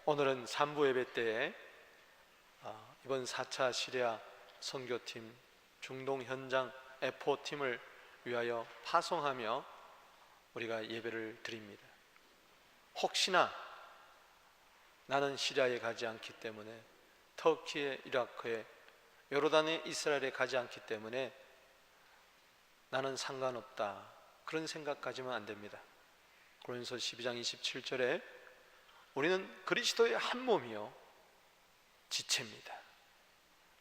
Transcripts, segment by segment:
오늘은 3부 예배 때에 이번 4차 시리아 선교팀 중동 현장 F5팀을 위하여 파송하며 우리가 예배를 드립니다. 혹시나 나는 시리아에 가지 않기 때문에, 터키에, 이라크에, 요르단에, 이스라엘에 가지 않기 때문에 나는 상관없다, 그런 생각 가지면 안 됩니다. 고린도서 12장 27절에 우리는 그리스도의 한 몸이요 지체입니다.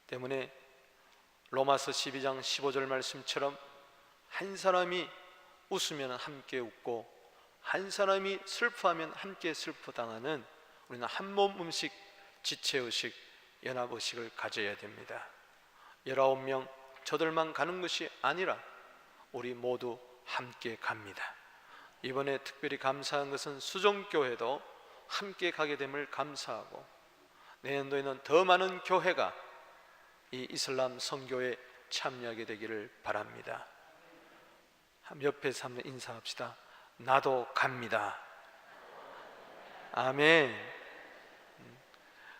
때문에 로마서 12장 15절 말씀처럼 한 사람이 웃으면 함께 웃고 한 사람이 슬퍼하면 함께 슬퍼당하는, 우리는 한 몸 음식, 지체의식, 연합의식을 가져야 됩니다. 19명 저들만 가는 것이 아니라 우리 모두 함께 갑니다. 이번에 특별히 감사한 것은 수종교회도 함께 가게 됨을 감사하고, 내년도에는 더 많은 교회가 이 이슬람 선교에 참여하게 되기를 바랍니다. 옆에서 한번 인사합시다. 나도 갑니다. 아멘.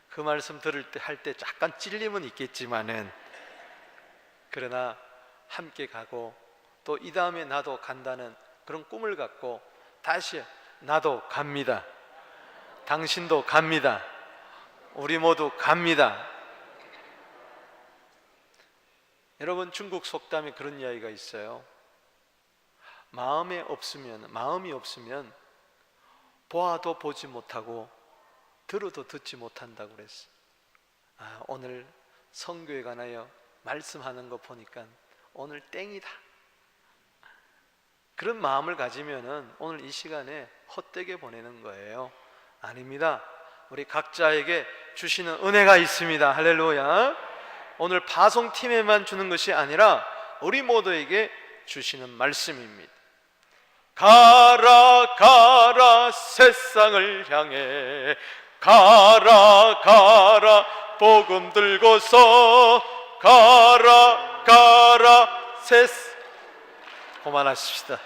그 말씀 들을 때, 할 때 약간 찔림은 있겠지만은, 그러나 함께 가고 또 이 다음에 나도 간다는 그런 꿈을 갖고 다시 나도 갑니다. 당신도 갑니다. 우리 모두 갑니다. 여러분, 중국 속담에 그런 이야기가 있어요. 마음이 없으면 보아도 보지 못하고 들어도 듣지 못한다고 그랬어요. 오늘 선교에 관하여 말씀하는 거 보니까 오늘 땡이다, 그런 마음을 가지면은 오늘 이 시간에 헛되게 보내는 거예요. 아닙니다. 우리 각자에게 주시는 은혜가 있습니다. 할렐루야. 오늘 파송팀에만 주는 것이 아니라 우리 모두에게 주시는 말씀입니다. 가라 가라 세상을 향해, 가라 가라 복음 들고서, 가라 가라 세상. 그만하십시다.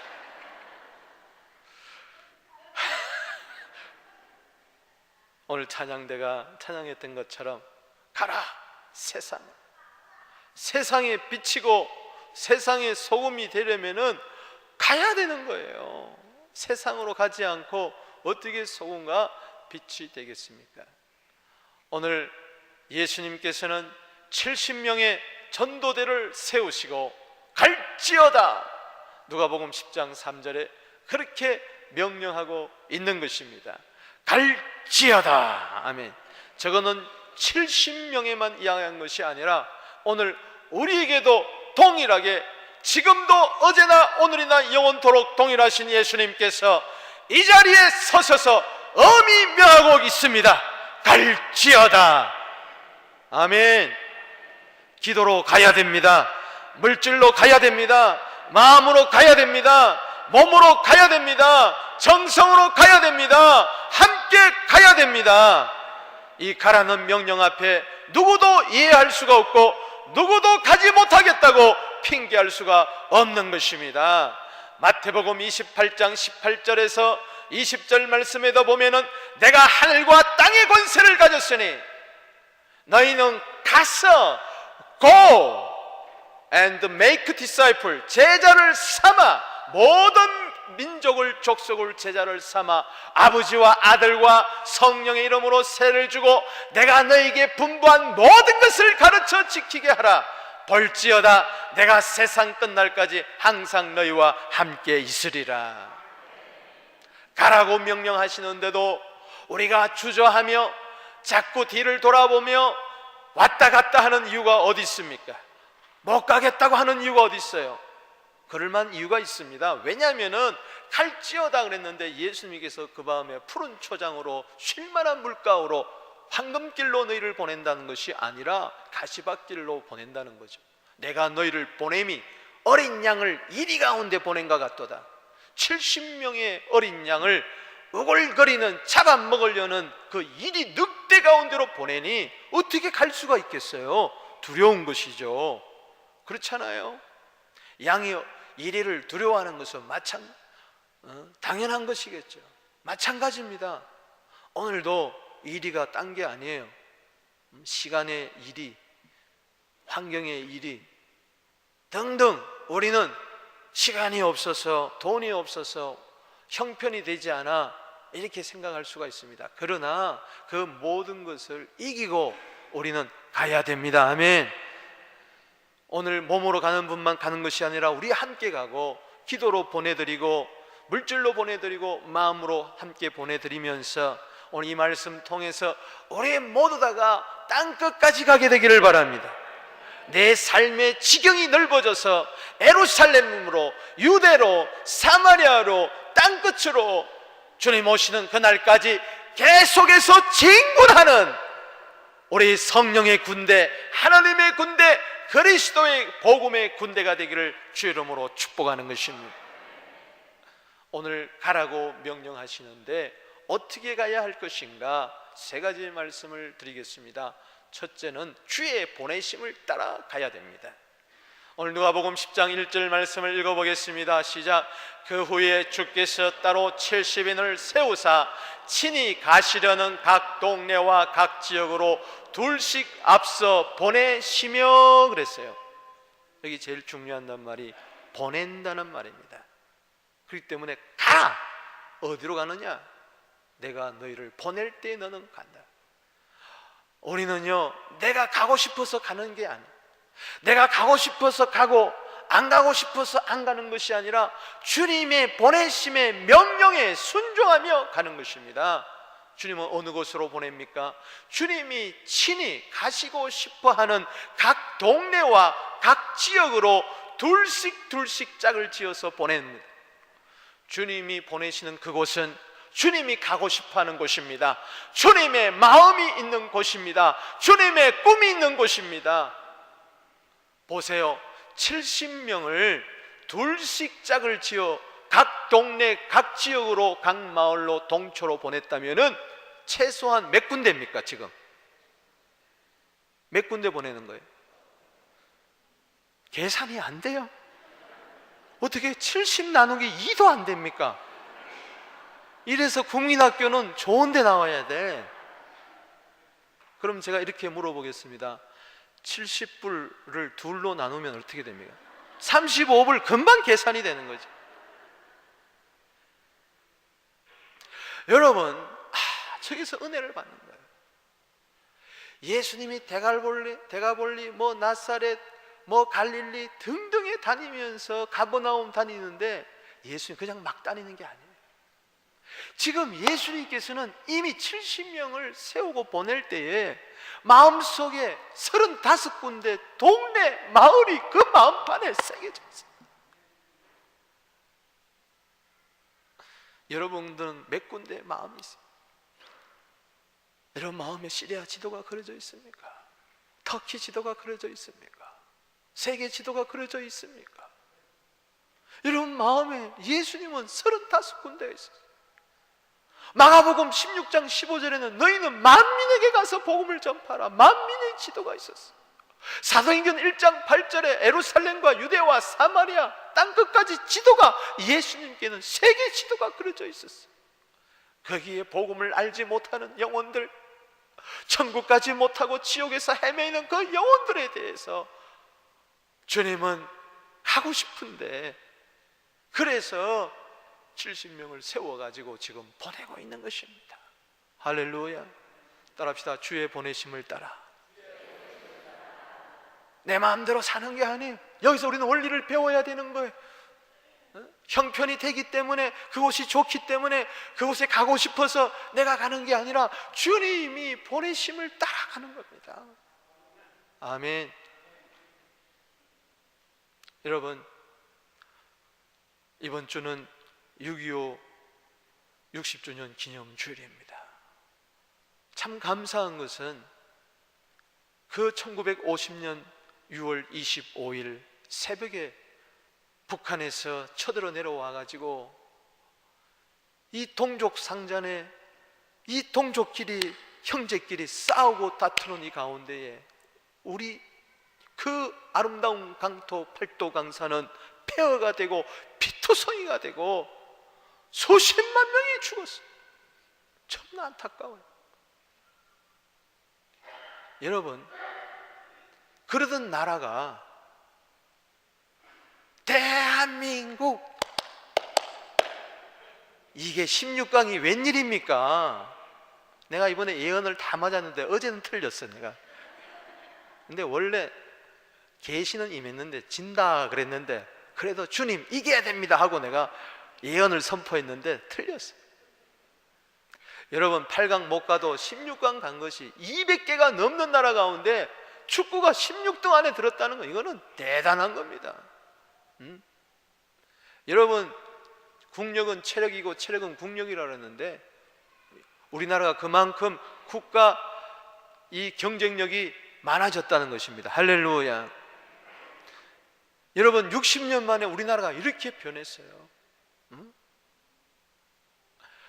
오늘 찬양대가 찬양했던 것처럼 가라 세상, 세상에 비치고 세상의 소금이 되려면은 가야 되는 거예요. 세상으로 가지 않고 어떻게 소금과 빛이 되겠습니까? 오늘 예수님께서는 70명의 전도대를 세우시고 갈지어다, 누가복음 10장 3절에 그렇게 명령하고 있는 것입니다. 갈지어다. 아멘. 저거는 70명에만 이야기한 것이 아니라 오늘 우리에게도 동일하게, 지금도 어제나 오늘이나 영원토록 동일하신 예수님께서 이 자리에 서셔서 엄히 명하고 있습니다. 갈지어다. 아멘. 기도로 가야 됩니다. 물질로 가야 됩니다. 마음으로 가야 됩니다. 몸으로 가야 됩니다. 정성으로 가야 됩니다. 함께 가야 됩니다. 이 가라는 명령 앞에 누구도 이해할 수가 없고 누구도 가지 못하겠다고 핑계할 수가 없는 것입니다. 마태복음 28장 18절에서 20절 말씀에도 보면은 내가 하늘과 땅의 권세를 가졌으니 너희는 가서 go and make disciple, 제자를 삼아, 모든 민족을, 족속을 제자를 삼아 아버지와 아들과 성령의 이름으로 세를 주고 내가 너희에게 분부한 모든 것을 가르쳐 지키게 하라. 볼지어다 내가 세상 끝날까지 항상 너희와 함께 있으리라. 가라고 명령하시는데도 우리가 주저하며 자꾸 뒤를 돌아보며 왔다 갔다 하는 이유가 어디 있습니까? 못 가겠다고 하는 이유가 어디 있어요? 그럴만한 이유가 있습니다. 왜냐하면은 갈지어다 그랬는데 예수님께서 그 다음에 푸른 초장으로 쉴만한 물가로 황금길로 너희를 보낸다는 것이 아니라 가시밭길로 보낸다는 거죠. 내가 너희를 보냄이 어린 양을 이리 가운데 보낸 것 같도다. 70명의 어린 양을 우글거리는 잡아먹으려는 그 이리 늑대 가운데로 보내니 어떻게 갈 수가 있겠어요? 두려운 것이죠. 그렇잖아요. 양이 이리를 두려워하는 것은 당연한 것이겠죠. 마찬가지입니다. 오늘도 일이가 딴 게 아니에요. 시간의 일이, 환경의 일이 등등, 우리는 시간이 없어서, 돈이 없어서, 형편이 되지 않아 이렇게 생각할 수가 있습니다. 그러나 그 모든 것을 이기고 우리는 가야 됩니다. 아멘. 오늘 몸으로 가는 분만 가는 것이 아니라 우리 함께 가고, 기도로 보내드리고, 물질로 보내드리고, 마음으로 함께 보내드리면서 오늘 이 말씀 통해서 우리 모두 다가 땅끝까지 가게 되기를 바랍니다. 내 삶의 지경이 넓어져서 예루살렘으로, 유대로, 사마리아로, 땅끝으로 주님 오시는 그날까지 계속해서 진군하는 우리 성령의 군대, 하나님의 군대, 그리스도의 복음의 군대가 되기를 주의 이름으로 축복하는 것입니다. 오늘 가라고 명령하시는데 어떻게 가야 할 것인가? 세 가지 말씀을 드리겠습니다. 첫째는 주의 보내심을 따라 가야 됩니다. 오늘 누가복음 10장 1절 말씀을 읽어보겠습니다. 시작. 그 후에 주께서 따로 70인을 세우사 친히 가시려는 각 동네와 각 지역으로 둘씩 앞서 보내시며 그랬어요. 여기 제일 중요한 말이 보낸다는 말입니다. 그렇기 때문에 가! 어디로 가느냐? 내가 너희를 보낼 때 너는 간다. 우리는요, 내가 가고 싶어서 가는 게 아니에요. 내가 가고 싶어서 가고 안 가고 싶어서 안 가는 것이 아니라 주님의 보내심의 명령에 순종하며 가는 것입니다. 주님은 어느 곳으로 보냅니까? 주님이 친히 가시고 싶어하는 각 동네와 각 지역으로 둘씩 짝을 지어서 보냅니다. 주님이 보내시는 그곳은 주님이 가고 싶어하는 곳입니다. 주님의 마음이 있는 곳입니다. 주님의 꿈이 있는 곳입니다. 보세요. 70명을 둘씩 짝을 지어 각 동네, 각 지역으로, 각 마을로, 동초로 보냈다면은 최소한 몇 군데입니까? 지금 몇 군데 보내는 거예요? 계산이 안 돼요. 어떻게 70 나누기 2도 안 됩니까? 이래서 국민학교는 좋은 데 나와야 돼. 그럼 제가 이렇게 물어보겠습니다. 70불을 둘로 나누면 어떻게 됩니까? 35불 금방 계산이 되는 거죠. 여러분, 저기서 은혜를 받는 거예요. 예수님이 데가볼리, 뭐 나사렛, 뭐 갈릴리 등등에 다니면서 가버나움 다니는데 예수님 그냥 막 다니는 게 아니에요. 지금 예수님께서는 이미 70명을 세우고 보낼 때에 마음속에 35군데 동네, 마을이 그 마음판에 새겨져 있어요. 여러분들은 몇 군데 마음이 있어요? 여러분 마음에 시리아 지도가 그려져 있습니까? 터키 지도가 그려져 있습니까? 세계 지도가 그려져 있습니까? 여러분 마음에 예수님은 35군데가 있어요. 마가복음 16장 15절에는 너희는 만민에게 가서 복음을 전파하라. 만민의 지도가 있었어요. 사도행전 1장 8절에 예루살렘과 유대와 사마리아 땅끝까지 지도가, 예수님께는 세계 지도가 그려져 있었어요. 거기에 복음을 알지 못하는 영혼들, 천국 가지 못하고 지옥에서 헤매이는 그 영혼들에 대해서 주님은 하고 싶은데, 그래서 70명을 세워가지고 지금 보내고 있는 것입니다. 할렐루야. 따라합시다. 주의 보내심을 따라. 내 마음대로 사는 게 아니에요. 여기서 우리는 원리를 배워야 되는 거예요. 형편이 되기 때문에, 그곳이 좋기 때문에 그곳에 가고 싶어서 내가 가는 게 아니라 주님이 보내심을 따라가는 겁니다. 아멘. 여러분, 이번 주는 6.25 60주년 기념 주일입니다. 참 감사한 것은 그 1950년 6월 25일 새벽에 북한에서 쳐들어 내려와 가지고 이 동족 상잔에 이 동족끼리, 형제끼리 싸우고 다투는 이 가운데에 우리 그 아름다운 강토 팔도 강산은 폐허가 되고 피투성이가 되고 수십만 명이 죽었어요. 정말 안타까워요. 여러분, 그러던 나라가 대한민국, 이게 16강이 웬일입니까? 내가 이번에 예언을 다 맞았는데 어제는 틀렸어 내가. 근데 원래 계시는 임했는데 진다 그랬는데 그래도 주님 이겨야 됩니다 하고 내가 예언을 선포했는데 틀렸어. 여러분, 8강 못 가도 16강 간 것이 200개가 넘는 나라 가운데 축구가 16등 안에 들었다는 거, 이거는 대단한 겁니다. 여러분, 국력은 체력이고 체력은 국력이라 그러는데 우리나라가 그만큼 국가 이 경쟁력이 많아졌다는 것입니다. 할렐루야. 여러분, 60년 만에 우리나라가 이렇게 변했어요.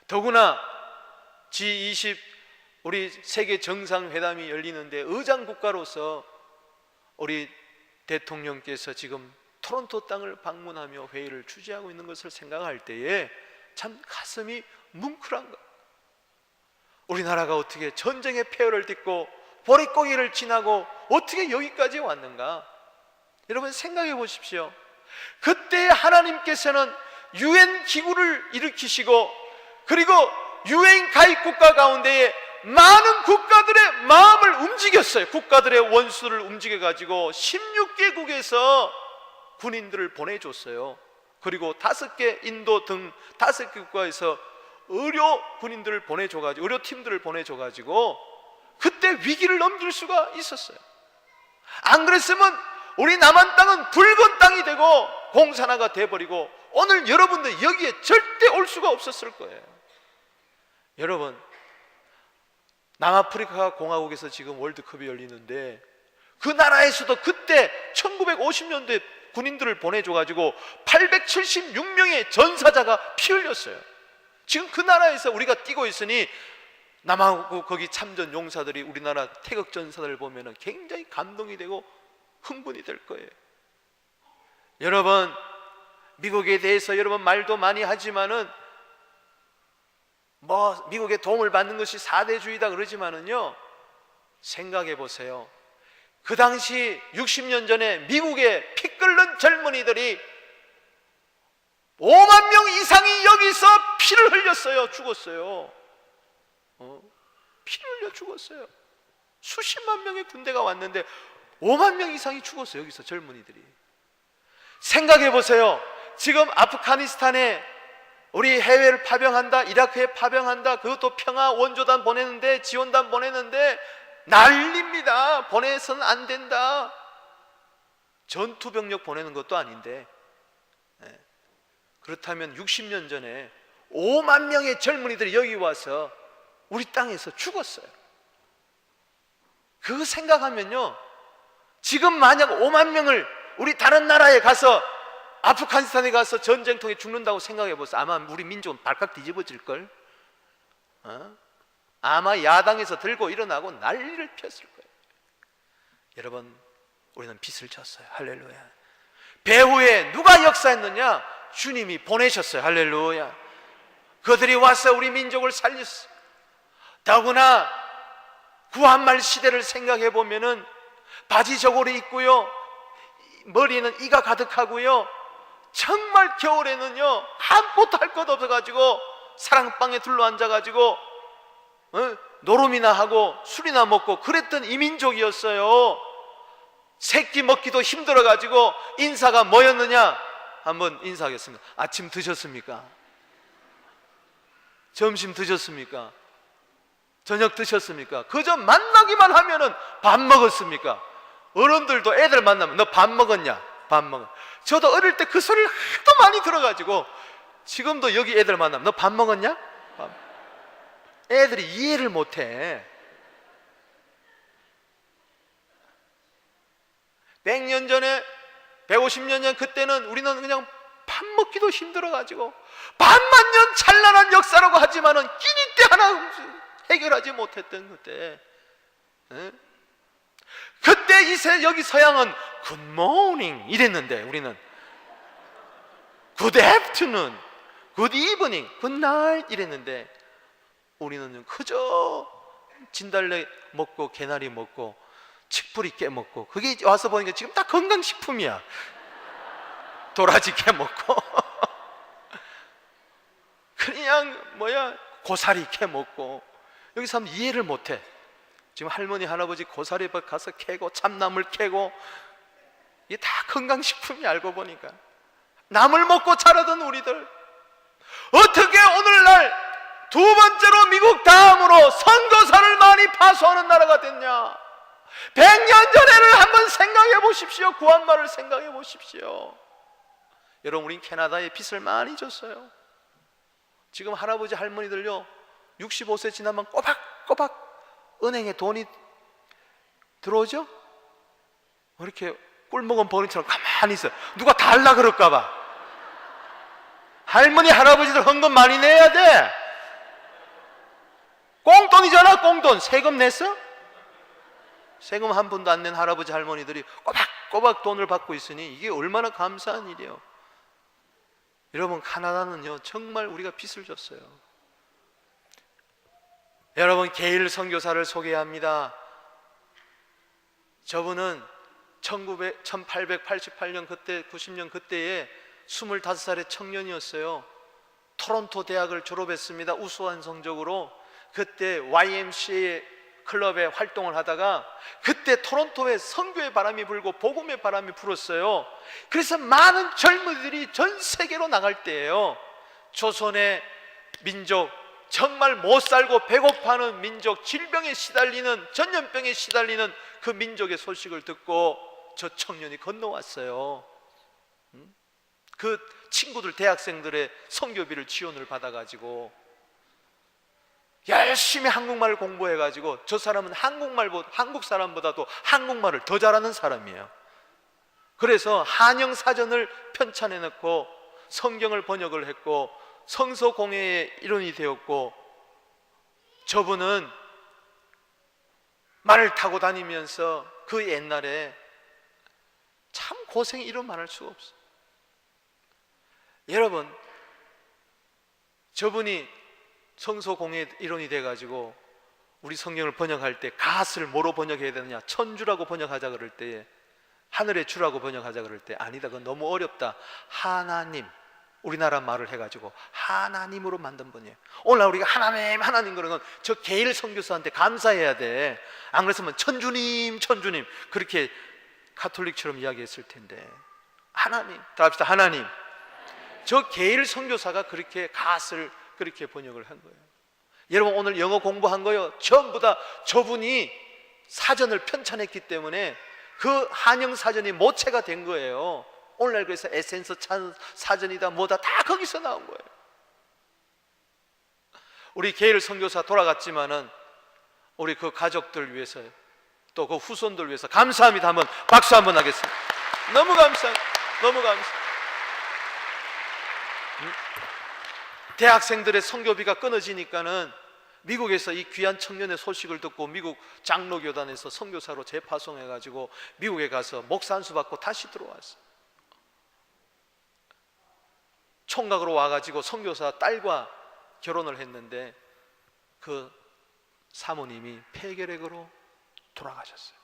더구나 G20 우리 세계 정상회담이 열리는데 의장 국가로서 우리 대통령께서 지금 토론토 땅을 방문하며 회의를 주재하고 있는 것을 생각할 때에 참 가슴이 뭉클한 것. 우리나라가 어떻게 전쟁의 폐허를 딛고 보릿고개를 지나고 어떻게 여기까지 왔는가? 여러분 생각해 보십시오. 그때 하나님께서는 UN 기구를 일으키시고 그리고 UN 가입 국가 가운데에 많은 국가들의 마음을 움직였어요. 국가들의 원수를 움직여가지고 16개국에서 군인들을 보내줬어요. 그리고 5개 인도 등 5개 국가에서 의료 군인들을 보내줘가지고, 의료팀들을 보내줘가지고 그때 위기를 넘길 수가 있었어요. 안 그랬으면 우리 남한 땅은 붉은 땅이 되고 공산화가 돼버리고 오늘 여러분들 여기에 절대 올 수가 없었을 거예요. 여러분, 남아프리카 공화국에서 지금 월드컵이 열리는데 그 나라에서도 그때 1950년도에 군인들을 보내줘가지고 876명의 전사자가 피 흘렸어요. 지금 그 나라에서 우리가 뛰고 있으니 남하고 거기 참전 용사들이 우리나라 태극 전사들 보면은 굉장히 감동이 되고 흥분이 될 거예요. 여러분, 미국에 대해서 여러분 말도 많이 하지만은 미국의 도움을 받는 것이 4대주의다 그러지만은요, 생각해 보세요. 그 당시 60년 전에 미국의 피 끓는 젊은이들이 5만 명 이상이 여기서 피를 흘렸어요. 죽었어요. 피를 흘려 죽었어요. 수십만 명의 군대가 왔는데 5만 명 이상이 죽었어요. 여기서 젊은이들이. 생각해 보세요. 지금 아프가니스탄에 우리 해외를 파병한다, 이라크에 파병한다, 그것도 평화 원조단 보내는데, 지원단 보내는데 난립니다. 보내서는 안 된다. 전투병력 보내는 것도 아닌데. 그렇다면 60년 전에 5만 명의 젊은이들이 여기 와서 우리 땅에서 죽었어요. 그거 생각하면요, 지금 만약 5만 명을 우리 다른 나라에 가서, 아프가니스탄에 가서 전쟁통에 죽는다고 생각해 보세요. 아마 우리 민족은 발칵 뒤집어질걸. 아마 야당에서 들고 일어나고 난리를 폈을 거예요. 여러분, 우리는 빚을 졌어요. 할렐루야. 배후에 누가 역사했느냐? 주님이 보내셨어요. 할렐루야. 그들이 와서 우리 민족을 살렸어요. 더구나 구한말 시대를 생각해 보면은 바지 저고리 입고요, 머리에는 이가 가득하고요, 정말 겨울에는요 아무것도 할 것 없어가지고 사랑방에 둘러앉아가지고 노름이나 하고 술이나 먹고 그랬던 이민족이었어요. 새끼 먹기도 힘들어가지고 인사가 뭐였느냐? 한번 인사하겠습니다. 아침 드셨습니까? 점심 드셨습니까? 저녁 드셨습니까? 그저 만나기만 하면은 밥 먹었습니까? 어른들도 애들 만나면 너 밥 먹었냐? 밥 먹어. 저도 어릴 때 그 소리를 하도 많이 들어가지고 지금도 여기 애들 만나면 너 밥 먹었냐? 밥. 애들이 이해를 못해. 100년 전에, 150년 전 그때는 우리는 그냥 밥 먹기도 힘들어가지고 반만 년 찬란한 역사라고 하지만은 끼니 때 하나 해결하지 못했던 그때. 그때 여기 서양은 Good morning 이랬는데 우리는 Good afternoon, Good evening, Good night 이랬는데 우리는 그저 진달래 먹고 개나리 먹고 칡뿌리 깨 먹고, 그게 와서 보니까 지금 다 건강식품이야. 도라지 깨 먹고 그냥 고사리 캐 먹고. 여기 사람 이해를 못해. 지금 할머니 할아버지 고사리밭 가서 캐고 참나물 캐고, 이게 다 건강식품이, 알고 보니까. 나물 먹고 자라던 우리들, 어떻게 오늘날 두 번째로 미국 다음으로 선교사를 많이 파송하는 나라가 됐냐? 100년 전에를 한번 생각해 보십시오. 구한말을 생각해 보십시오. 여러분, 우린 캐나다에 빚을 많이 졌어요. 지금 할아버지 할머니들요, 65세 지나면 꼬박꼬박 은행에 돈이 들어오죠? 이렇게 꿀먹은 버릇처럼 가만히 있어요. 누가 달라 그럴까봐. 할머니 할아버지들 헌금 많이 내야 돼. 꽁돈이잖아, 꽁돈. 세금 냈어? 세금 한 푼도 안 낸 할아버지 할머니들이 꼬박꼬박 돈을 받고 있으니 이게 얼마나 감사한 일이에요. 여러분, 카나다는요 정말 우리가 빚을 졌어요. 여러분, 게일 선교사를 소개합니다. 저분은 1888년 그때, 90년 그때에 25살의 청년이었어요. 토론토 대학을 졸업했습니다. 우수한 성적으로. 그때 YMCA 클럽에 활동을 하다가, 그때 토론토에 선교의 바람이 불고 복음의 바람이 불었어요. 그래서 많은 젊은이들이 전 세계로 나갈 때예요. 조선의 민족, 정말 못 살고 배고파하는 민족, 질병에 시달리는, 전염병에 시달리는 그 민족의 소식을 듣고 저 청년이 건너왔어요. 그 친구들, 대학생들의 선교비를 지원을 받아가지고 열심히 한국말을 공부해가지고, 저 사람은 한국 사람보다도 한국말을 더 잘하는 사람이에요. 그래서 한영사전을 편찬해놓고 성경을 번역을 했고 성서공회의 일원이 되었고, 저분은 말을 타고 다니면서 그 옛날에 참 고생이 이루 말할 수가 없어요. 여러분, 저분이 성서공회 일원이 돼가지고 우리 성경을 번역할 때 갓을 뭐로 번역해야 되느냐, 천주라고 번역하자 그럴 때, 하늘의 주라고 번역하자 그럴 때, 아니다, 그건 너무 어렵다, 하나님, 우리나라 말을 해가지고 하나님으로 만든 분이에요. 오늘 우리가 하나님 하나님 그러는 건 저 게일 선교사한테 감사해야 돼. 안 그랬으면 천주님 천주님 그렇게 가톨릭처럼 이야기했을 텐데, 하나님, 다 합시다. 하나님. 저 게일 선교사가 그렇게 갓을 그렇게 번역을 한 거예요. 여러분, 오늘 영어 공부한 거요, 전부 다 저분이 사전을 편찬했기 때문에 그 한영 사전이 모체가 된 거예요. 오늘날 그래서 에센스 사전이다 뭐다 다 거기서 나온 거예요. 우리 게일 선교사 돌아갔지만은 우리 그 가족들 위해서, 또 그 후손들 위해서 감사합니다. 한번 박수 한번 하겠습니다. 너무 감사합니다. 너무 감사합니다. 대학생들의 선교비가 끊어지니까는 미국에서 이 귀한 청년의 소식을 듣고 미국 장로교단에서 선교사로 재파송해가지고 미국에 가서 목사 안수 받고 다시 들어왔어요. 총각으로 와가지고 선교사 딸과 결혼을 했는데 그 사모님이 폐결핵으로 돌아가셨어요.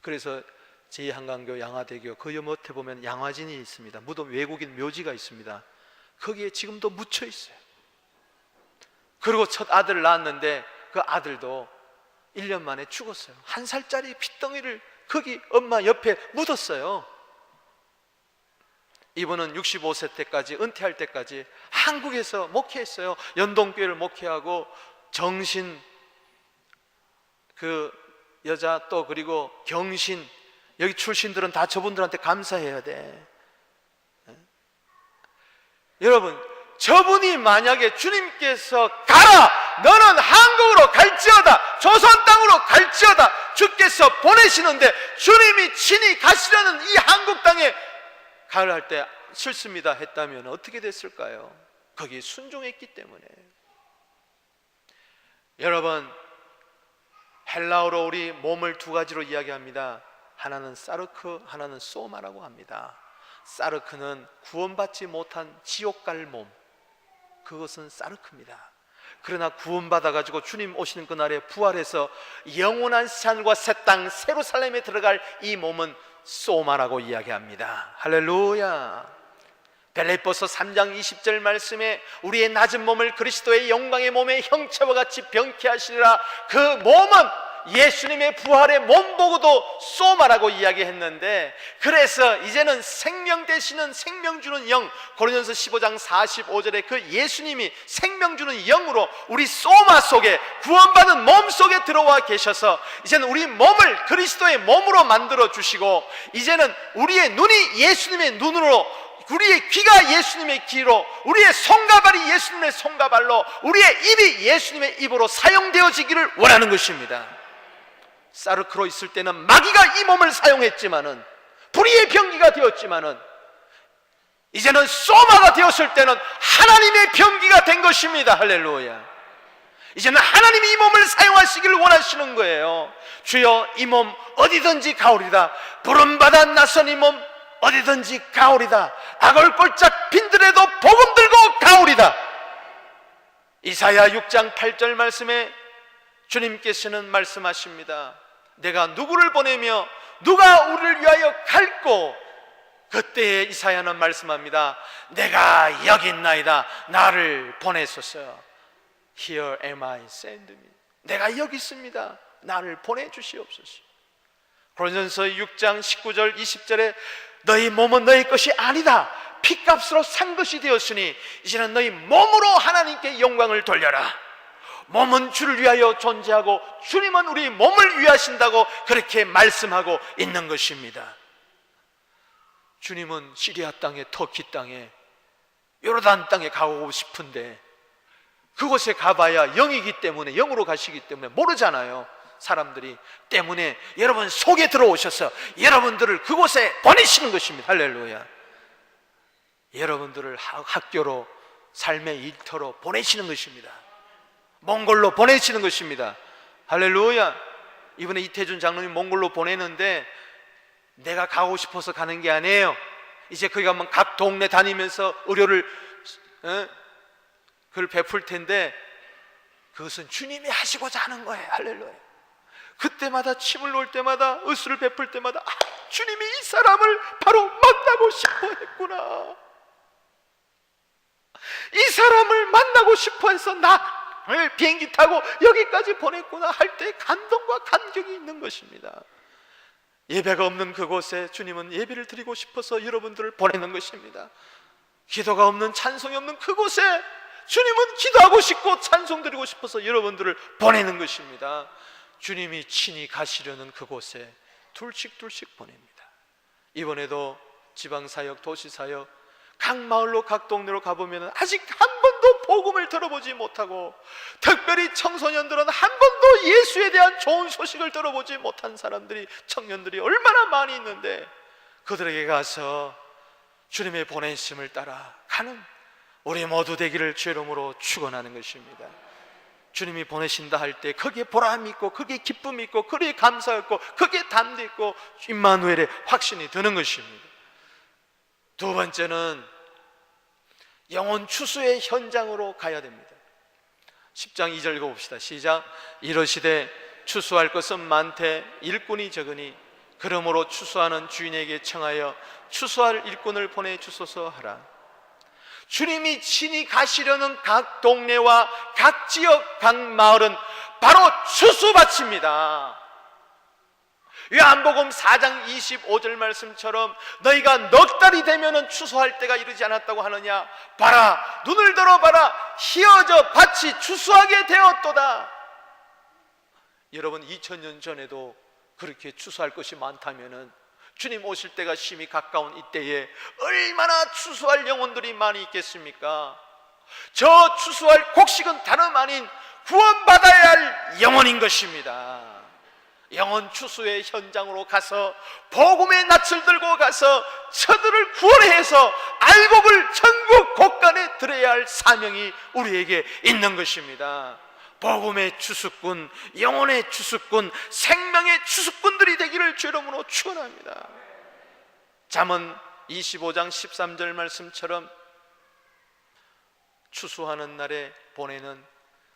그래서 제2한강교 양화대교 그 옆에 보면 양화진이 있습니다. 무덤, 외국인 묘지가 있습니다. 거기에 지금도 묻혀 있어요. 그리고 첫 아들을 낳았는데 그 아들도 1년 만에 죽었어요. 1살짜리 핏덩이를 거기 엄마 옆에 묻었어요. 이분은 65세 때까지, 은퇴할 때까지 한국에서 목회했어요. 연동교회를 목회하고 정신, 그 여자, 또 그리고 경신, 여기 출신들은 다 저분들한테 감사해야 돼. 여러분, 저분이 만약에 주님께서 가라, 너는 한국으로 갈지어다, 조선 땅으로 갈지어다, 주께서 보내시는데 주님이 친히 가시려는 이 한국 땅에 가을 할 때 싫습니다 했다면 어떻게 됐을까요? 거기에 순종했기 때문에. 여러분, 헬라어로 우리 몸을 두 가지로 이야기합니다. 하나는 사르크, 하나는 소마라고 합니다. 사르크는 구원받지 못한 지옥 갈 몸, 그것은 사르크입니다. 그러나 구원받아가지고 주님 오시는 그날에 부활해서 영원한 산과 새 땅 예루살렘에 들어갈 이 몸은 소마라고 이야기합니다. 할렐루야. 빌립보서 3장 20절 말씀에 우리의 낮은 몸을 그리스도의 영광의 몸의 형체와 같이 병케 하시리라. 그 몸은 예수님의 부활의 몸 보고도 소마라고 이야기했는데, 그래서 이제는 생명 되시는 생명 주는 영, 고린도전서 15장 45절에 그 예수님이 생명 주는 영으로 우리 소마 속에, 구원받은 몸 속에 들어와 계셔서 이제는 우리 몸을 그리스도의 몸으로 만들어 주시고, 이제는 우리의 눈이 예수님의 눈으로, 우리의 귀가 예수님의 귀로, 우리의 손가발이 예수님의 손가발로, 우리의 입이 예수님의 입으로 사용되어지기를 원하는 것입니다. 사르크로 있을 때는 마귀가 이 몸을 사용했지만은, 불의의 병기가 되었지만은, 이제는 소마가 되었을 때는 하나님의 병기가 된 것입니다. 할렐루야. 이제는 하나님이 이 몸을 사용하시기를 원하시는 거예요. 주여, 이 몸 어디든지 가오리다. 부름받아 나선 이 몸 어디든지 가오리다. 악을 꼴짝 빈들에도 복음 들고 가오리다. 이사야 6장 8절 말씀에 주님께서는 말씀하십니다. 내가 누구를 보내며 누가 우리를 위하여 갈고, 그때에 이사야는 말씀합니다. 내가 여기 있나이다. 나를 보내소서. Here am I, send me. 내가 여기 있습니다. 나를 보내주시옵소서. 고린도전서 6장 19절 20절에 너희 몸은 너희 것이 아니다. 피값으로 산 것이 되었으니 이제는 너희 몸으로 하나님께 영광을 돌려라. 몸은 주를 위하여 존재하고 주님은 우리 몸을 위하신다고 그렇게 말씀하고 있는 것입니다. 주님은 시리아 땅에, 터키 땅에, 요르단 땅에 가고 싶은데 그곳에 가봐야 영이기 때문에, 영으로 가시기 때문에 모르잖아요. 사람들이 때문에 여러분 속에 들어오셔서 여러분들을 그곳에 보내시는 것입니다. 할렐루야. 여러분들을 학교로, 삶의 일터로 보내시는 것입니다. 몽골로 보내시는 것입니다. 할렐루야. 이번에 이태준 장로님 몽골로 보내는데 내가 가고 싶어서 가는 게 아니에요. 이제 거기 가면 각 동네 다니면서 의료를 그걸 베풀 텐데 그것은 주님이 하시고자 하는 거예요. 할렐루야. 그때마다 침을 놓을 때마다, 의술을 베풀 때마다 주님이 이 사람을 바로 만나고 싶어 했구나, 이 사람을 만나고 싶어 해서 나를 비행기 타고 여기까지 보냈구나 할 때 감동과 감격이 있는 것입니다. 예배가 없는 그곳에 주님은 예배를 드리고 싶어서 여러분들을 보내는 것입니다. 기도가 없는, 찬송이 없는 그곳에 주님은 기도하고 싶고 찬송 드리고 싶어서 여러분들을 보내는 것입니다. 주님이 친히 가시려는 그곳에 둘씩 보냅니다. 이번에도 지방사역, 도시사역, 각 마을로, 각 동네로 가보면 아직 한 번도 복음을 들어보지 못하고, 특별히 청소년들은 한 번도 예수에 대한 좋은 소식을 들어보지 못한 사람들이, 청년들이 얼마나 많이 있는데 그들에게 가서 주님의 보내심을 따라 가는 우리 모두 되기를 주의 이름으로 축원하는 것입니다. 주님이 보내신다 할 때 거기에 보람이 있고, 거기에 기쁨이 있고, 거기에 감사가 있고, 거기에 담대 있고, 임마누엘의 확신이 드는 것입니다. 두 번째는 영혼 추수의 현장으로 가야 됩니다. 10장 2절 읽어봅시다. 시작. 이르시되 추수할 것은 많되 일꾼이 적으니 그러므로 추수하는 주인에게 청하여 추수할 일꾼을 보내주소서 하라. 주님이 친히 가시려는 각 동네와 각 지역, 각 마을은 바로 추수밭입니다. 요한복음 4장 25절 말씀처럼 너희가 넉 달이 되면 추수할 때가 이르지 않았다고 하느냐. 봐라, 눈을 들어봐라, 희어져 밭이 추수하게 되었도다. 여러분, 2000년 전에도 그렇게 추수할 것이 많다면 주님 오실 때가 심히 가까운 이때에 얼마나 추수할 영혼들이 많이 있겠습니까? 저 추수할 곡식은 다름 아닌 구원받아야 할 영혼인 것입니다. 영혼 추수의 현장으로 가서 복음의 낯을 들고 가서 저들을 구원해서 알곡을 전국 곳간에 드려야 할 사명이 우리에게 있는 것입니다. 복음의 추수꾼, 영혼의 추수꾼, 생명의 추수꾼들이 되기를 주의 이름으로 축원합니다. 잠언 25장 13절 말씀처럼 추수하는 날에 보내는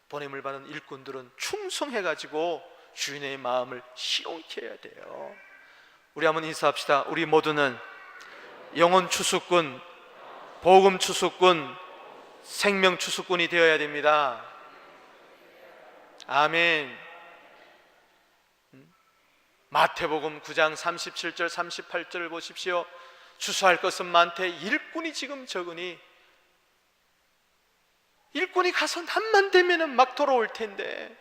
보냄을 받은 일꾼들은 충성해가지고 주인의 마음을 시원케 해야 돼요. 우리 한번 인사합시다. 우리 모두는 영혼 추수꾼, 복음 추수꾼, 생명 추수꾼이 되어야 됩니다. 아멘. 마태복음 9장 37절 38절을 보십시오. 추수할 것은 많되 일꾼이 지금 적으니, 일꾼이 가서 남만 되면은 막 돌아올 텐데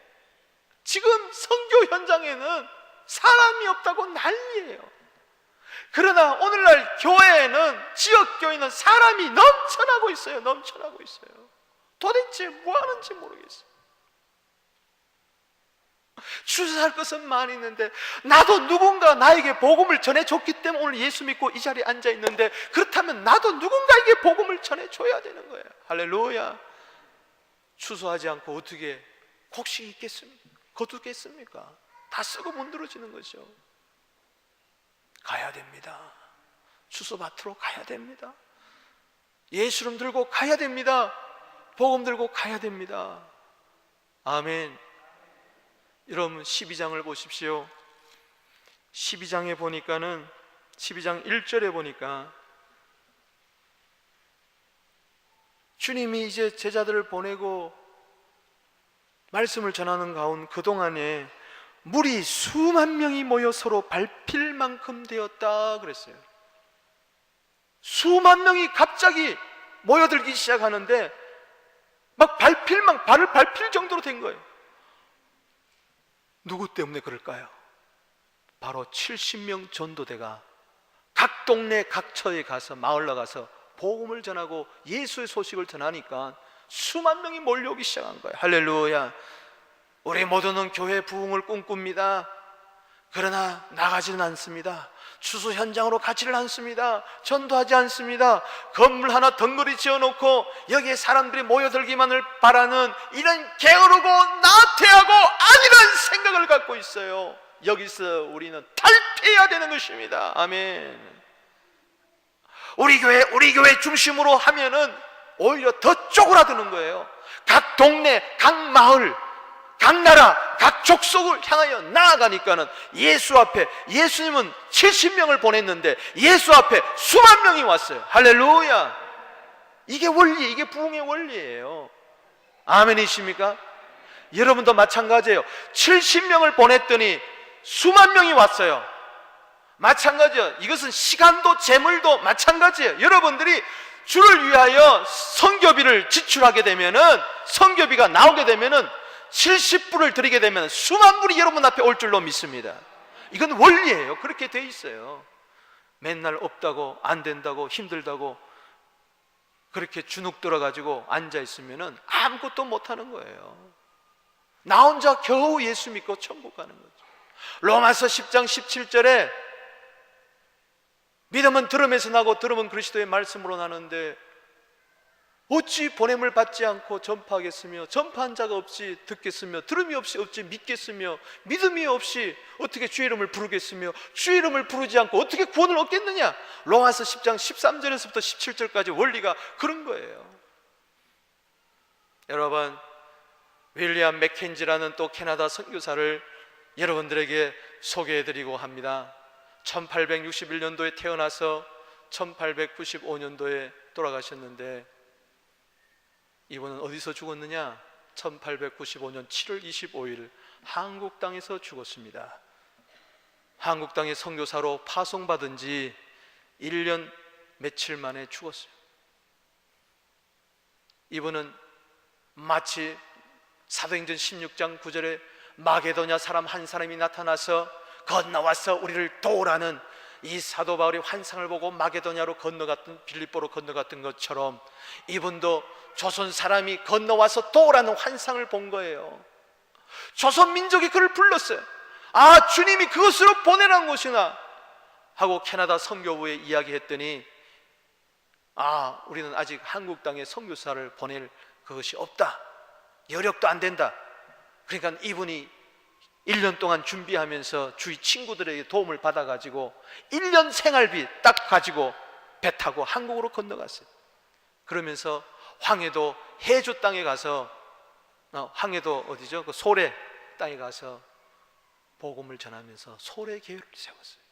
지금 선교 현장에는 사람이 없다고 난리예요. 그러나 오늘날 교회에는, 지역교회는 사람이 넘쳐나고 있어요. 넘쳐나고 있어요. 도대체 뭐 하는지 모르겠어요. 추수할 것은 많이 있는데 나도 누군가 나에게 복음을 전해줬기 때문에 오늘 예수 믿고 이 자리에 앉아 있는데, 그렇다면 나도 누군가에게 복음을 전해줘야 되는 거예요. 할렐루야. 추수하지 않고 어떻게 곡식 있겠습니까? 거두겠습니까? 다 썩어 문드러지는 거죠. 가야 됩니다. 추수밭으로 가야 됩니다. 예수름 들고 가야 됩니다. 복음 들고 가야 됩니다. 아멘. 여러분 12장을 보십시오. 12장에 보니까는 12장 1절에 보니까 주님이 이제 제자들을 보내고 말씀을 전하는 가운 그동안에 물이 수만 명이 모여 서로 밟힐 만큼 되었다 그랬어요. 수만 명이 갑자기 모여들기 시작하는데 막 발을 밟힐 정도로 된 거예요. 누구 때문에 그럴까요? 바로 70명 전도대가 각 동네 각처에 가서, 마을 나가서 복음을 전하고 예수의 소식을 전하니까 수만 명이 몰려오기 시작한 거예요. 할렐루야. 우리 모두는 교회 부흥을 꿈꿉니다. 그러나 나가지는 않습니다. 추수 현장으로 가지를 않습니다. 전도하지 않습니다. 건물 하나 덩그리 지어놓고 여기에 사람들이 모여들기만을 바라는 이런 게으르고 나태하고 아니란 생각을 갖고 있어요. 여기서 우리는 탈피해야 되는 것입니다. 아멘. 우리 교회 중심으로 하면은 오히려 더 쪼그라드는 거예요. 각 동네, 각 마을, 각 나라, 각 족속을 향하여 나아가니까는 예수 앞에, 예수님은 70명을 보냈는데 예수 앞에 수만 명이 왔어요. 할렐루야. 이게 원리, 이게 부흥의 원리예요. 아멘이십니까? 여러분도 마찬가지예요. 70명을 보냈더니 수만 명이 왔어요. 마찬가지예요. 이것은 시간도 재물도 마찬가지예요. 여러분들이 주를 위하여 선교비를 지출하게 되면은, 선교비가 나오게 되면은 70불을 드리게 되면 수만 불이 여러분 앞에 올 줄로 믿습니다. 이건 원리예요. 그렇게 돼 있어요. 맨날 없다고, 안 된다고, 힘들다고 그렇게 주눅 들어가지고 앉아 있으면은 아무것도 못하는 거예요. 나 혼자 겨우 예수 믿고 천국 가는 거죠. 로마서 10장 17절에 믿음은 들음에서 나고 들음은 그리스도의 말씀으로 나는데 어찌 보냄을 받지 않고 전파하겠으며, 전파한 자가 없이 듣겠으며, 들음이 없이 어찌 믿겠으며, 믿음이 없이 어떻게 주의 이름을 부르겠으며, 주의 이름을 부르지 않고 어떻게 구원을 얻겠느냐. 로마서 10장 13절에서부터 17절까지 원리가 그런 거예요. 여러분, 윌리엄 맥켄지라는 또 캐나다 선교사를 여러분들에게 소개해드리고 합니다. 1861년도에 태어나서 1895년도에 돌아가셨는데, 이분은 어디서 죽었느냐? 1895년 7월 25일 한국 땅에서 죽었습니다. 한국 땅의 선교사로 파송받은 지 1년 며칠 만에 죽었어요. 이분은 마치 사도행전 16장 9절에 마게도냐 사람 한 사람이 나타나서 건너와서 우리를 도우라는 이 사도 바울의 환상을 보고 마게도냐로 건너갔던, 빌립보로 건너갔던 것처럼 이분도 조선 사람이 건너와서 도우라는 환상을 본 거예요. 조선 민족이 그를 불렀어요. 아, 주님이 그것으로 보내라는 것이나 하고 캐나다 선교부에 이야기했더니, 아, 우리는 아직 한국 땅에 선교사를 보낼 그것이 없다, 여력도 안 된다. 그러니까 이분이 1년 동안 준비하면서 주위 친구들에게 도움을 받아가지고 1년 생활비 딱 가지고 배 타고 한국으로 건너갔어요. 그러면서 황해도 해주 땅에 가서 황해도 어디죠? 그 소래 땅에 가서 복음을 전하면서 소래 교회를 세웠어요.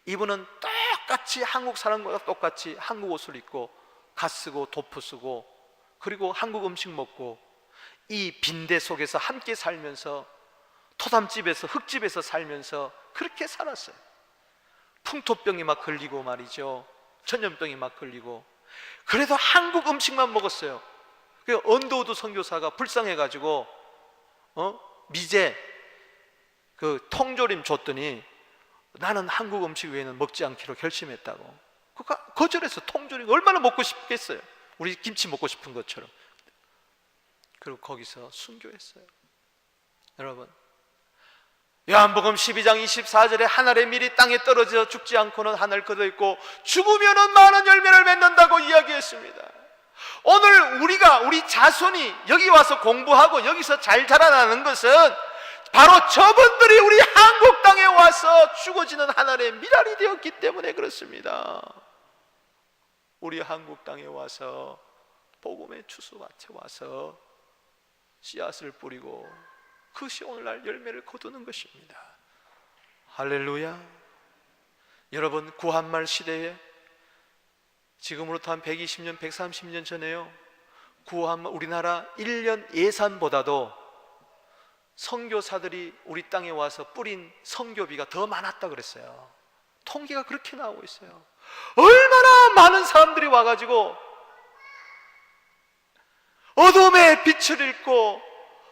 이분은 똑같이 한국 사람과 똑같이 한국 옷을 입고 갓 쓰고 도프 쓰고 그리고 한국 음식 먹고 이 빈대 속에서 함께 살면서 토담집에서 흙집에서 살면서 그렇게 살았어요. 풍토병이 막 걸리고 말이죠. 전염병이 막 걸리고 그래도 한국 음식만 먹었어요. 언더우드 선교사가 불쌍해가지고 미제 그 통조림 줬더니 나는 한국 음식 외에는 먹지 않기로 결심했다고. 그가 거절해서 통조림 얼마나 먹고 싶겠어요. 우리 김치 먹고 싶은 것처럼. 그리고 거기서 순교했어요. 여러분, 요한복음 12장 24절에 하늘의 밀이 땅에 떨어져 죽지 않고는 하늘 걷어있고 죽으면은 많은 열매를 맺는다고 이야기했습니다. 오늘 우리 자손이 여기 와서 공부하고 여기서 잘 자라나는 것은 바로 저분들이 우리 한국 땅에 와서 죽어지는 하늘의 밀알이 되었기 때문에 그렇습니다. 우리 한국 땅에 와서 복음의 추수밭에 와서 씨앗을 뿌리고 그것이 오늘날 열매를 거두는 것입니다. 할렐루야. 여러분, 구한말 시대에 지금으로부터 한 120년, 130년 전에요, 구한말 우리나라 1년 예산보다도 선교사들이 우리 땅에 와서 뿌린 선교비가 더 많았다 그랬어요. 통계가 그렇게 나오고 있어요. 얼마나 많은 사람들이 와가지고 어둠의 빛을 잃고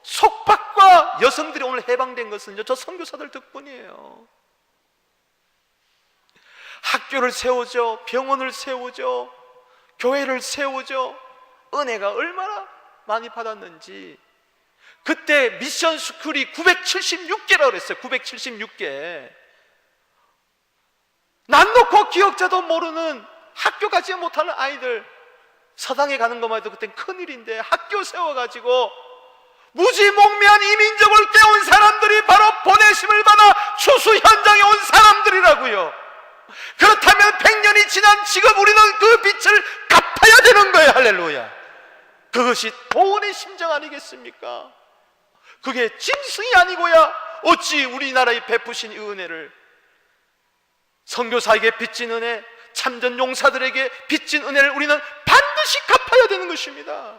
속박과 여성들이 오늘 해방된 것은 저 선교사들 덕분이에요. 학교를 세우죠, 병원을 세우죠, 교회를 세우죠. 은혜가 얼마나 많이 받았는지. 그때 미션 스쿨이 976개라고 그랬어요. 976개. 난 놓고 기억자도 모르는 학교 가지 못하는 아이들 서당에 가는 것만 해도 그땐 큰일인데 학교 세워가지고 무지몽매한 이민족을 깨운 사람들이 바로 보내심을 받아 추수 현장에 온 사람들이라고요. 그렇다면 100년이 지난 지금 우리는 그 빛을 갚아야 되는 거예요. 할렐루야. 그것이 도원의 심정 아니겠습니까? 그게 짐승이 아니고야 어찌 우리나라에 베푸신 이 은혜를, 선교사에게 빚진 은혜, 참전 용사들에게 빚진 은혜를 우리는 반드시 갚아야 되는 것입니다.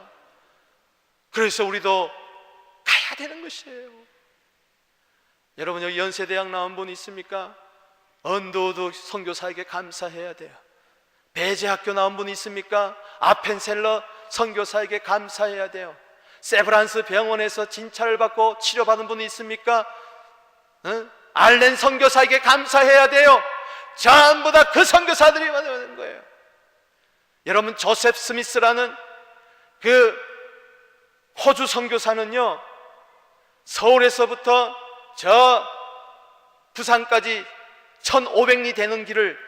그래서 우리도 가야 되는 것이에요. 여러분, 여기 연세대학 나온 분 있습니까? 언더우드 선교사에게 감사해야 돼요. 배제학교 나온 분 있습니까? 아펜셀러 선교사에게 감사해야 돼요. 세브란스 병원에서 진찰을 받고 치료받은 분이 있습니까? 알렌 선교사에게 감사해야 돼요. 전부 다 그 선교사들이 만드는 거예요. 여러분, 조셉 스미스라는 그 호주 선교사는요, 서울에서부터 저 부산까지 1500리 되는 길을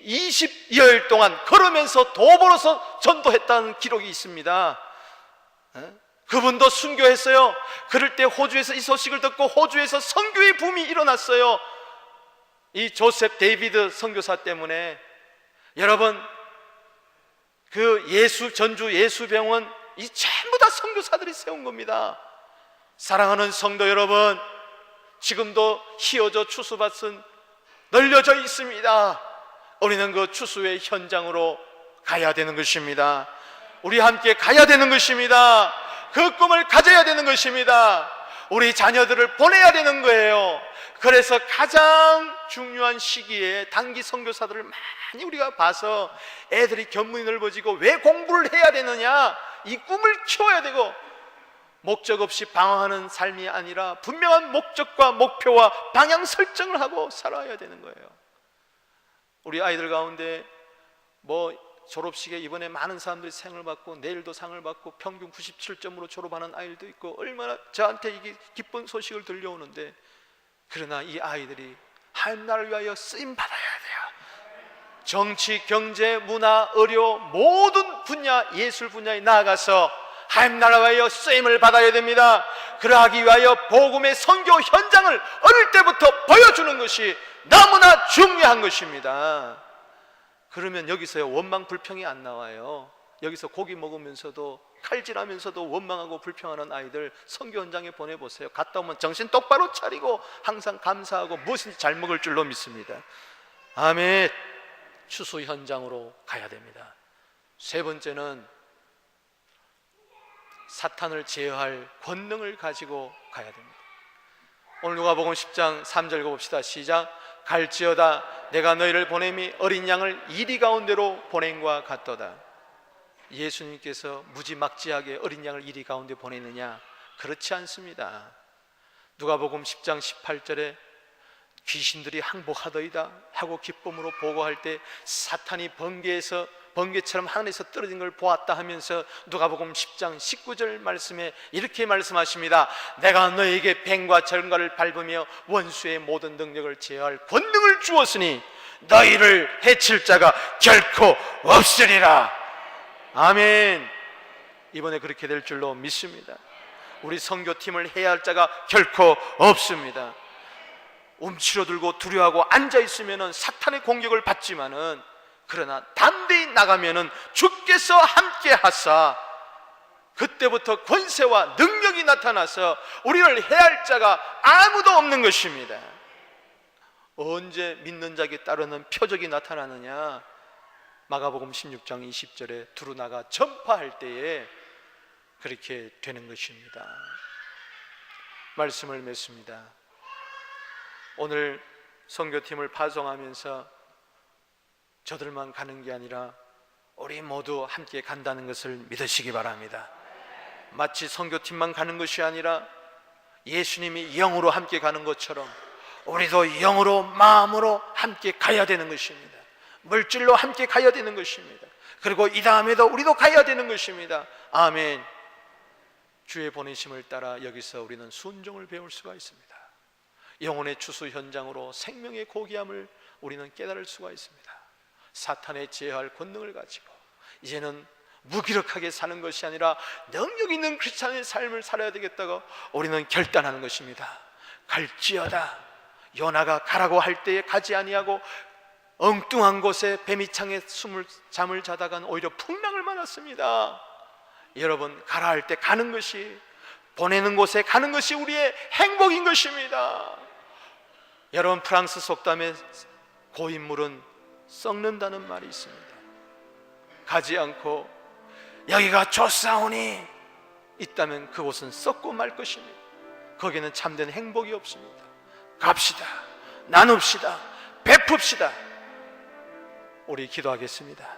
20여일 동안 걸으면서 도보로서 전도했다는 기록이 있습니다. 그분도 순교했어요. 그럴 때 호주에서 이 소식을 듣고 호주에서 선교의 붐이 일어났어요. 이 조셉 데이비드 선교사 때문에. 여러분, 그 전주 예수병원, 이 전부 다 선교사들이 세운 겁니다. 사랑하는 성도 여러분, 지금도 희어져 추수밭은 널려져 있습니다. 우리는 그 추수의 현장으로 가야 되는 것입니다. 우리 함께 가야 되는 것입니다. 그 꿈을 가져야 되는 것입니다. 우리 자녀들을 보내야 되는 거예요. 그래서 가장 중요한 시기에 단기 선교사들을 많이 우리가 봐서 애들이 견문이 넓어지고 왜 공부를 해야 되느냐, 이 꿈을 키워야 되고, 목적 없이 방황하는 삶이 아니라 분명한 목적과 목표와 방향 설정을 하고 살아야 되는 거예요. 우리 아이들 가운데 졸업식에 이번에 많은 사람들이 상을 받고 내일도 상을 받고 평균 97점으로 졸업하는 아이들도 있고, 얼마나 저한테 이게 기쁜 소식을 들려오는데, 그러나 이 아이들이 하나님 나라를 위하여 쓰임 받아야 돼요. 정치, 경제, 문화, 의료 모든 분야, 예술 분야에 나아가서 하나님 나라를 위하여 쓰임을 받아야 됩니다. 그러하기 위하여 복음의 선교 현장을 어릴 때부터 보여주는 것이 너무나 중요한 것입니다. 그러면 여기서요 원망 불평이 안 나와요. 여기서 고기 먹으면서도 칼질하면서도 원망하고 불평하는 아이들 선교 현장에 보내보세요. 갔다 오면 정신 똑바로 차리고 항상 감사하고 무엇인지 잘 먹을 줄로 믿습니다. 아멘. 추수 현장으로 가야 됩니다. 세 번째는 사탄을 제어할 권능을 가지고 가야 됩니다. 오늘 누가복음 10장 3절 읽어봅시다. 시작. 갈지어다 내가 너희를 보냄이 어린 양을 이리 가운데로 보냄과 같도다. 예수님께서 무지막지하게 어린 양을 이리 가운데 보내느냐? 그렇지 않습니다. 누가복음 10장 18절에 귀신들이 항복하더이다 하고 기쁨으로 보고할 때 사탄이 번개처럼 하늘에서 떨어진 걸 보았다 하면서 누가복음 10장 19절 말씀에 이렇게 말씀하십니다. 내가 너에게 뱀과 전갈을 밟으며 원수의 모든 능력을 제어할 권능을 주었으니 너희를 해칠 자가 결코 없으리라. 아멘. 이번에 그렇게 될 줄로 믿습니다. 우리 선교팀을 해야 할 자가 결코 없습니다. 움츠러들고 두려워하고 앉아있으면 사탄의 공격을 받지만은 그러나 담대히 나가면은 주께서 함께 하사 그때부터 권세와 능력이 나타나서 우리를 해야 할 자가 아무도 없는 것입니다. 언제 믿는 자에게 따르는 표적이 나타나느냐? 마가복음 16장 20절에 두루 나가 전파할 때에 그렇게 되는 것입니다. 말씀을 맺습니다. 오늘 선교팀을 파송하면서 저들만 가는 게 아니라 우리 모두 함께 간다는 것을 믿으시기 바랍니다. 마치 선교팀만 가는 것이 아니라 예수님이 영으로 함께 가는 것처럼 우리도 영으로 마음으로 함께 가야 되는 것입니다. 물질로 함께 가야 되는 것입니다. 그리고 이 다음에도 우리도 가야 되는 것입니다. 아멘. 주의 보내심을 따라 여기서 우리는 순종을 배울 수가 있습니다. 영혼의 추수 현장으로 생명의 고귀함을 우리는 깨달을 수가 있습니다. 사탄의 제어할 권능을 가지고 이제는 무기력하게 사는 것이 아니라 능력 있는 크리스찬의 삶을 살아야 되겠다고 우리는 결단하는 것입니다. 갈지어다 요나가 가라고 할 때에 가지 아니하고 엉뚱한 곳에 뱀이창에 잠을 자다간 오히려 풍랑을 만났습니다. 여러분, 가라 할 때 가는 것이, 보내는 곳에 가는 것이 우리의 행복인 것입니다. 여러분, 프랑스 속담에 고인물은 썩는다는 말이 있습니다. 가지 않고 여기가 좋사오니 있다면 그곳은 썩고 말 것입니다. 거기는 참된 행복이 없습니다. 갑시다, 나눕시다, 베풉시다. 우리 기도하겠습니다.